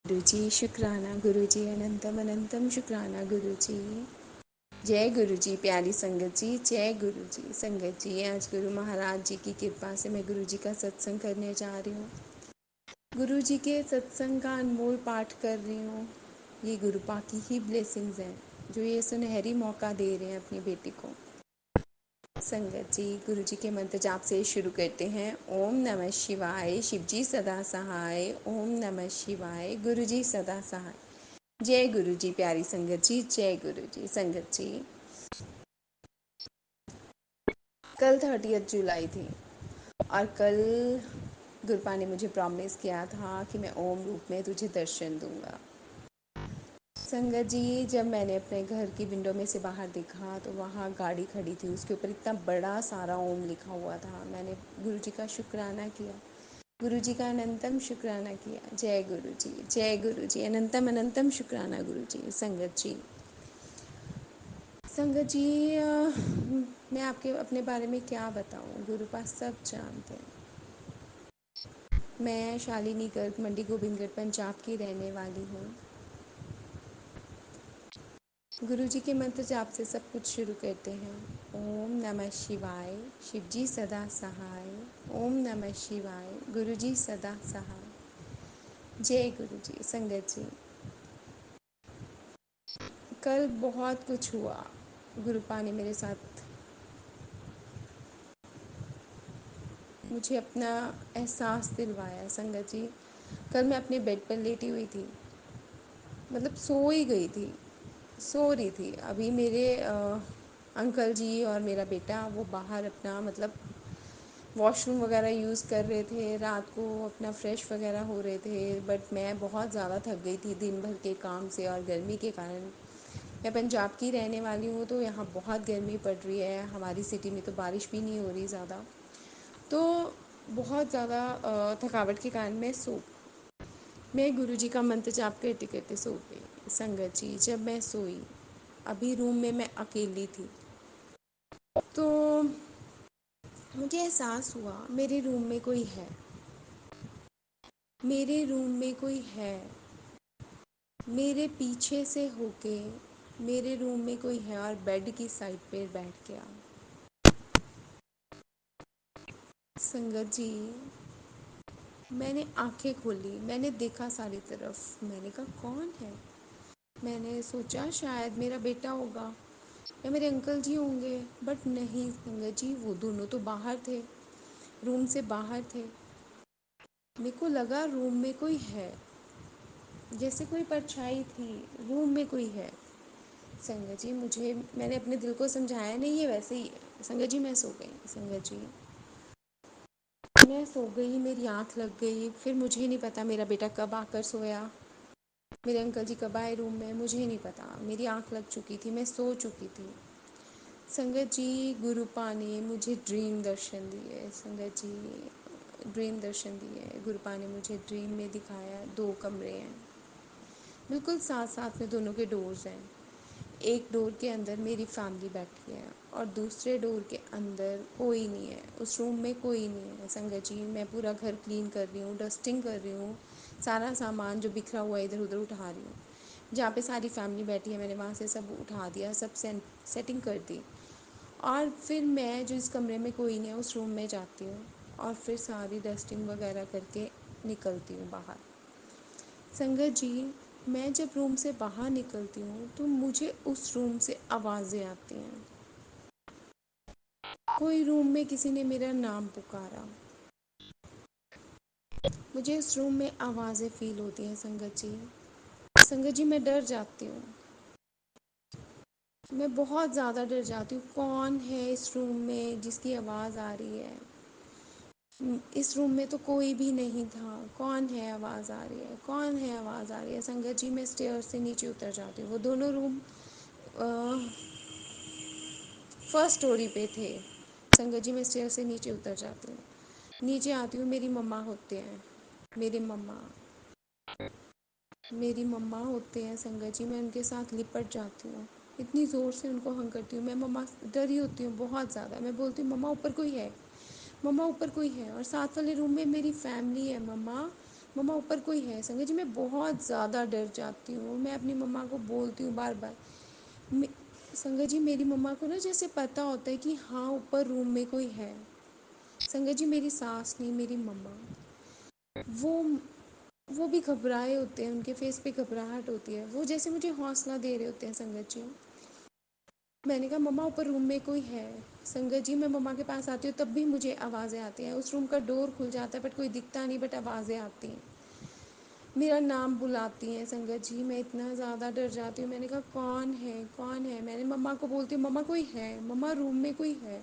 गुरुजी शुक्राना गुरुजी अनंतम अनंतम शुक्राना गुरुजी। जय गुरुजी प्यारी संगत जी, जय गुरुजी। संगत जी, आज गुरु महाराज जी की कृपा से मैं गुरुजी का सत्संग करने जा रही हूँ। गुरुजी के सत्संग का अनमोल पाठ कर रही हूँ। ये गुरुपा की ही ब्लेसिंग्स हैं जो ये सुनहरी मौका दे रहे हैं अपनी बेटी को। संगत जी, गुरुजी के मंत्र जाप से शुरू करते हैं। ओम नमः शिवाय, शिवजी सदा सहाय। ओम नमः शिवाय, गुरुजी सदा सहाय। जय गुरुजी प्यारी संगत जी, जय गुरुजी। संगत जी, कल 30 जुलाई थी और कल गुरुपा ने मुझे प्रॉमिस किया था कि मैं ओम रूप में तुझे दर्शन दूंगा। संगत जी, जब मैंने अपने घर की विंडो में से बाहर देखा तो वहाँ गाड़ी खड़ी थी, उसके ऊपर इतना बड़ा सारा ओम लिखा हुआ था। मैंने गुरुजी का शुक्राना किया, गुरुजी का अनंतम शुक्राना किया। जय गुरुजी, जय गुरुजी, अनंतम अनंतम शुक्राना गुरुजी। संगत जी, संगत जी, मैं आपके अपने बारे में क्या बताऊं, गुरुपा सब जानते हैं। मैं शालिनी गर्ग, मंडी गोबिंदगढ़, पंजाब की रहने वाली हूँ। गुरुजी के मंत्र जाप से सब कुछ शुरू करते हैं। ओम नमः शिवाय, शिवजी सदा सहाय। ओम नमः शिवाय, गुरुजी सदा सहाय। जय गुरुजी। संगत जी, कल बहुत कुछ हुआ। गुरुपा ने मेरे साथ मुझे अपना एहसास दिलवाया। संगत जी, कल मैं अपने बेड पर लेटी हुई थी, मतलब सो ही गई थी, सो रही थी। अभी मेरे अंकल जी और मेरा बेटा वो बाहर अपना मतलब वॉशरूम वगैरह यूज़ कर रहे थे, रात को अपना फ्रेश वगैरह हो रहे थे। बट मैं बहुत ज़्यादा थक गई थी दिन भर के काम से और गर्मी के कारण। मैं पंजाब की रहने वाली हूँ तो यहाँ बहुत गर्मी पड़ रही है। हमारी सिटी में तो बारिश भी नहीं हो रही ज़्यादा, तो बहुत ज़्यादा थकावट के कारण मैं गुरुजी का मंत्र जाप करते करते सो गई। संगत जी, जब मैं सोई, अभी रूम में मैं अकेली थी, तो मुझे एहसास हुआ मेरे रूम में कोई है, मेरे रूम में कोई है, मेरे पीछे से होके मेरे रूम में कोई है और बेड की साइड पे बैठ गया। संगत जी, मैंने आंखें खोली, मैंने देखा सारी तरफ, मैंने कहा कौन है। मैंने सोचा शायद मेरा बेटा होगा या मेरे अंकल जी होंगे, बट नहीं संगत जी, वो दोनों तो बाहर थे, रूम से बाहर थे। मेरे को लगा रूम में कोई है, जैसे कोई परछाई थी, रूम में कोई है। संगत जी, मैंने अपने दिल को समझाया नहीं, ये वैसे ही है। संगत जी, मैं सो गई। संगत जी, मैं सो गई, मेरी आँख लग गई। फिर मुझे नहीं पता मेरा बेटा कब आकर सोया, मेरे अंकल जी कब आए रूम में, मुझे नहीं पता। मेरी आँख लग चुकी थी, मैं सो चुकी थी। संगत जी, गुरुपा ने मुझे ड्रीम दर्शन दिए। संगत जी, ड्रीम दर्शन दिए। गुरुपा ने मुझे ड्रीम में दिखाया 2 कमरे हैं, बिल्कुल साथ साथ में दोनों के डोर्स हैं। एक डोर के अंदर मेरी फैमिली बैठी है और दूसरे डोर के अंदर कोई नहीं है, उस रूम में कोई नहीं है। संगत जी, मैं पूरा घर क्लीन कर रही हूँ, डस्टिंग कर रही हूँ, सारा सामान जो बिखरा हुआ है इधर उधर उठा रही हूँ। जहाँ पे सारी फैमिली बैठी है मैंने वहाँ से सब उठा दिया, सब सेटिंग कर दी। और फिर मैं जो इस कमरे में कोई नहीं है उस रूम में जाती हूँ और फिर सारी डस्टिंग वगैरह करके निकलती हूँ बाहर। संगत जी, मैं जब रूम से बाहर निकलती हूँ तो मुझे उस रूम से आवाज़ें आती हैं, कोई रूम में किसी ने मेरा नाम पुकारा। मुझे उस रूम में आवाज़ें फ़ील होती हैं। संगत जी, संगत जी, मैं डर जाती हूँ, मैं बहुत ज़्यादा डर जाती हूँ। कौन है इस रूम में जिसकी आवाज़ आ रही है, इस रूम में तो कोई भी नहीं था, कौन है आवाज़ आ रही है, कौन है आवाज़ आ रही है। संगत जी, मैं स्टेयर से नीचे उतर जाती हूँ। वो दोनों रूम फर्स्ट स्टोरी पे थे। संगत जी, मैं स्टेयर से नीचे उतर जाती हूँ, नीचे आती हूँ, मेरी मम्मा होते हैं, मेरे मम्मा मेरी मम्मा होते हैं। संगत जी, मैं उनके साथ लिपट जाती हूँ, इतनी ज़ोर से उनको हंग करती हूँ। मैं मम्मा डरी होती हूँ बहुत ज़्यादा, मैं बोलती हूँ मम्मा ऊपर कोई है, मम्मा ऊपर कोई है। और साथ वाले रूम में मेरी फैमिली है, मम्मा मम्मा ऊपर कोई है। संगत जी मैं बहुत ज़्यादा डर जाती हूँ, मैं अपनी मम्मा को बोलती हूँ बार बार। मे- संगत जी मेरी मम्मा को ना जैसे पता होता है कि हाँ ऊपर रूम में कोई है। संगत जी मेरी सास नहीं, मेरी मम्मा, वो वो भी घबराए होते हैं, उनके फेस पे घबराहट होती है, वो जैसे मुझे हौसला दे रहे होते हैं। संगत जी मैंने कहा मम्मा ऊपर रूम में कोई है। संगत जी मैं मम्मा के पास आती हूँ तब भी मुझे आवाज़ें आती हैं, उस रूम का डोर खुल जाता है बट कोई दिखता नहीं, बट आवाज़ें आती हैं, मेरा नाम बुलाती हैं। संगत जी मैं इतना ज़्यादा डर जाती हूँ। मैंने कहा कौन है कौन है, मैंने मम्मा को बोलती हूँ मम्मा कोई है, मम्मा रूम में कोई है।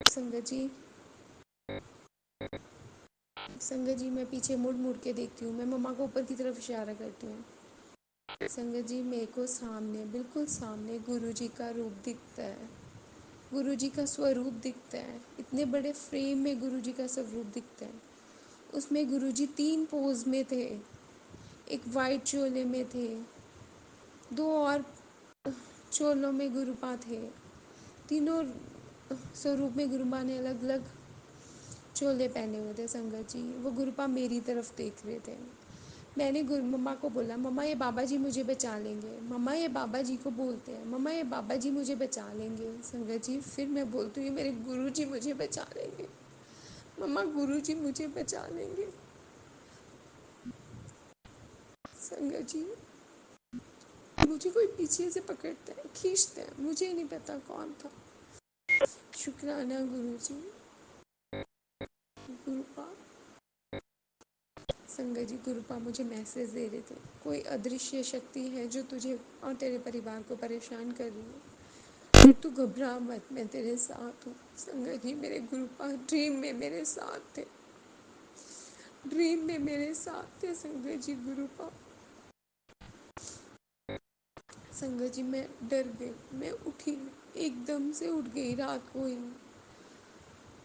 संगत जी संगत जी मैं पीछे मुड़ मुड़ के देखती हूँ, मैं मम्मा को ऊपर की तरफ इशारा करती हूँ। संगत जी मेरे को सामने, बिल्कुल सामने गुरुजी का रूप दिखता है, गुरुजी का स्वरूप दिखता है, इतने बड़े फ्रेम में गुरुजी का स्वरूप दिखता है। उसमें गुरुजी 3 पोज में थे, एक वाइट चोले में थे, 2 और चोलों में गुरुपा थे, तीनों स्वरूप में गुरुपा ने अलग अलग चोले पहने हुए थे। संगत जी वो गुरुपा मेरी तरफ देख रहे थे। मैंने गुरु मम्मा को बोला मम्मा ये बाबा जी मुझे बचा लेंगे, मम्मा ये बाबा जी को बोलते हैं, मम्मा ये बाबा जी मुझे बचा लेंगे। संगत जी फिर मैं बोलती हूँ मेरे गुरु जी मुझे बचा लेंगे, मम्मा गुरु जी मुझे बचा लेंगे। संगत जी मुझे कोई पीछे से पकड़ता है, खींचता है, मुझे नहीं पता कौन था। शुक्राना गुरु जी, गुरुपा। संगत जी गुरुपा मुझे मैसेज दे रहे थे, कोई अदृश्य शक्ति है जो तुझे और तेरे परिवार को परेशान कर रही है, तू घबरा मत, मैं तेरे साथ हूँ। संगत जी मेरे गुरुपा ड्रीम में मेरे साथ थे, ड्रीम में मेरे साथ थे। संगत जी गुरुपा, संगत जी मैं डर गई, मैं उठी, एकदम से उठ गई रात को ही।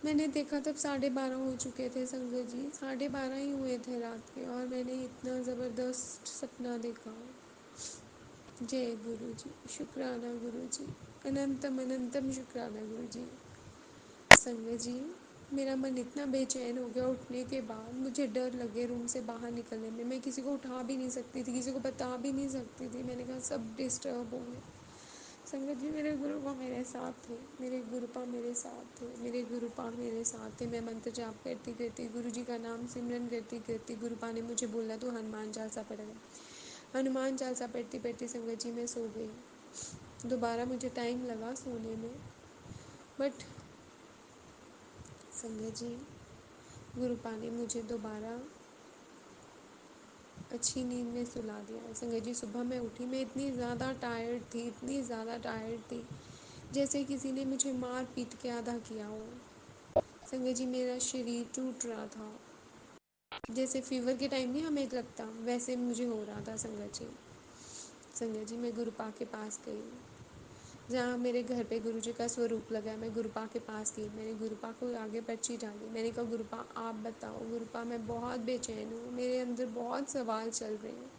मैंने देखा तब 12:30 हो चुके थे। संगत जी 12:30 ही हुए थे रात के, और मैंने इतना ज़बरदस्त सपना देखा। जय गुरु जी, शुक्राना गुरु जी, अनंतम अनंतम शुक्राना गुरु जी। संगत जी मेरा मन इतना बेचैन हो गया उठने के बाद, मुझे डर लगे रूम से बाहर निकलने में, मैं किसी को उठा भी नहीं सकती थी, किसी को बता भी नहीं सकती थी, मैंने कहा सब डिस्टर्ब हो गए। संगत जी मेरे गुरुपा मेरे साथ थे, मेरे गुरुपा मेरे साथ थे, मेरे गुरुपा मेरे साथ थे। मैं मंत्र जाप करती करती, गुरु जी का नाम सिमरन करती करती, गुरुपा ने मुझे बोला तो हनुमान चालीसा पढ़ा। हनुमान चालीसा पढ़ती पढ़ती संगत जी मैं सो गई। दोबारा मुझे टाइम लगा सोने में, बट संगत जी गुरुपा ने मुझे दोबारा अच्छी नींद में सुला दिया। संगत जी सुबह मैं उठी, मैं इतनी ज़्यादा टायर्ड थी, इतनी ज़्यादा टायर्ड थी, जैसे किसी ने मुझे मार पीट के आधा किया हो। संगत जी मेरा शरीर टूट रहा था, जैसे फीवर के टाइम नहीं हमें लगता, वैसे मुझे हो रहा था। संगत जी मैं गुरुपा के पास गई, जहाँ मेरे घर पे गुरुजी का स्वरूप लगा है। मैं गुरुपा के पास गई, मैंने गुरुपा को आगे पर्ची डाली, मैंने कहा गुरुपा आप बताओ। गुरुपा मैं बहुत बेचैन हूँ, मेरे अंदर बहुत सवाल चल रहे हैं,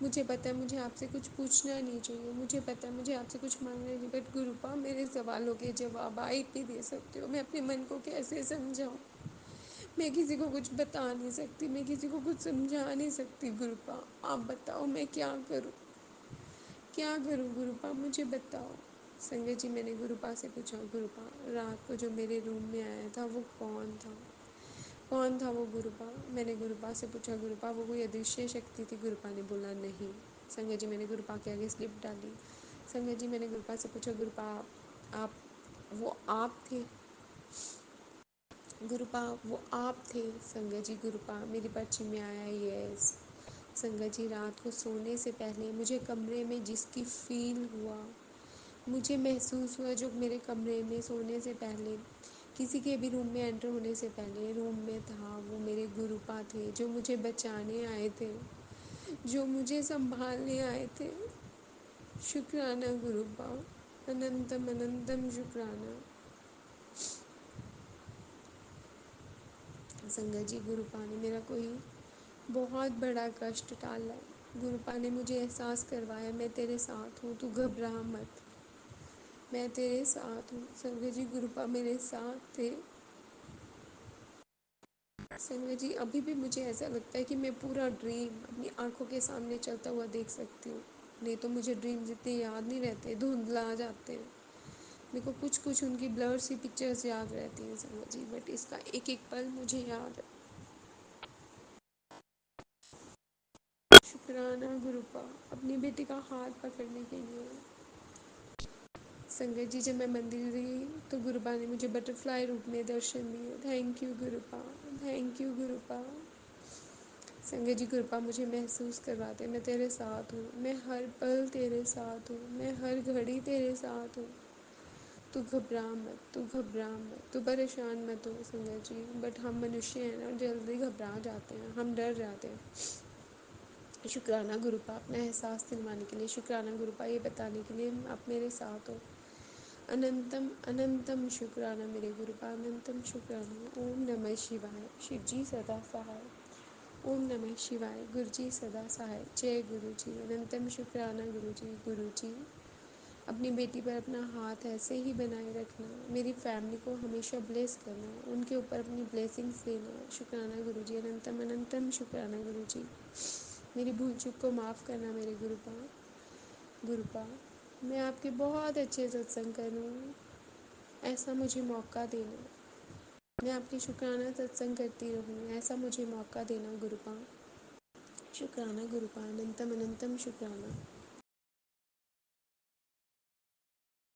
मुझे पता है मुझे आपसे कुछ पूछना नहीं चाहिए, मुझे पता है मुझे आपसे कुछ मांगना नहीं, बट गुरुपा मेरे सवालों के जवाब आप नहीं दे सकते हो, मैं अपने मन को कैसे समझाऊँ, मैं किसी को कुछ बता नहीं सकती, मैं किसी को कुछ समझा नहीं सकती। गुरुपा आप बताओ मैं क्या करूँ, क्या करूँ गुरुपा मुझे बताओ। संगत जी मैंने गुरुपा से पूछा गुरुपा रात को जो मेरे रूम में आया था वो कौन था, कौन था वो गुरुपा। मैंने गुरुपा से पूछा गुरुपा वो कोई अदृश्य शक्ति थी। गुरुपा ने बोला नहीं। संगत जी मैंने गुरुपा के आगे स्लिप डाली। संगत जी मैंने गुरुपा से पूछा गुरुपा आप वो आप थे। गुरुपा वो आप थे। संगत जी गुरुपा मेरी पर्ची में आया यस। संगत जी रात को सोने से पहले मुझे कमरे में जिसकी फील हुआ, मुझे महसूस हुआ जो मेरे कमरे में सोने से पहले, किसी के भी रूम में एंटर होने से पहले रूम में था, वो मेरे गुरुपा थे जो मुझे बचाने आए थे, जो मुझे संभालने आए थे। शुक्राना गुरुपा, अनंतम अनंतम शुक्राना। संगत जी गुरुपा ने मेरा कोई बहुत बड़ा कष्ट टाला है। गुरुपा ने मुझे एहसास करवाया मैं तेरे साथ हूँ, तू घबरा मत, मैं तेरे साथ हूँ। संगत जी गुरुपा मेरे साथ थे। संगत जी, अभी भी मुझे ऐसा लगता है कि मैं पूरा ड्रीम अपनी आंखों के सामने चलता हुआ देख सकती हूँ। नहीं तो मुझे ड्रीम्स इतने याद नहीं रहते, धुंधला आ जाते हैं। मेरे को कुछ कुछ उनकी ब्लर सी पिक्चर्स याद रहती हैं संगत जी, बट इसका एक एक पल मुझे याद है। शुक्राना गुरुपा अपनी बेटी का हाथ पकड़ने के लिए। संगत जी, जब मैं मंदिर गई तो गुरुपा ने मुझे बटरफ्लाई रूप में दर्शन दिए। थैंक यू गुरुपा, थैंक यू गुरुपा। संगत जी, कृपा मुझे महसूस करवाते मैं तेरे साथ हूँ, मैं हर पल तेरे साथ हूँ, मैं हर घड़ी तेरे साथ हूँ। तू घबरा मत, तू घबरा मत, तू परेशान मत हो संगत जी। बट हम मनुष्य हैं ना, जल्दी घबरा जाते हैं, हम डर जाते हैं। शुक्राना गुरुपा अपना एहसास दिलवाने के लिए, शुक्राना गुरुपा ये बताने के लिए आप मेरे साथ हो। अनंतम अनंतम शुक्राना मेरे गुरुपा, अनंतम शुक्राना। ओम नमः शिवाय। शिव जी सदा सहाय। ओम नमः शिवाय। गुरु जी सदा सहाय। जय गुरु जी। अनंतम शुक्राना गुरु जी। गुरु जी, अपनी बेटी पर अपना हाथ ऐसे ही बनाए रखना, मेरी फैमिली को हमेशा ब्लेस करना, उनके ऊपर अपनी ब्लेसिंग्स देना। शुक्राना गुरु जी। अनंतम अनंतम शुक्राना गुरु जी। मेरी भूल चूक को माफ़ करना मेरे गुरुपा। गुरुपा, मैं आपके बहुत अच्छे सत्संग करूँ, ऐसा मुझे मौका देना। मैं आपकी शुक्राना सत्संग करती रहूँ, ऐसा मुझे मौका देना गुरुपा। शुक्राना गुरुपा। अनंतम अनंतम शुक्राना।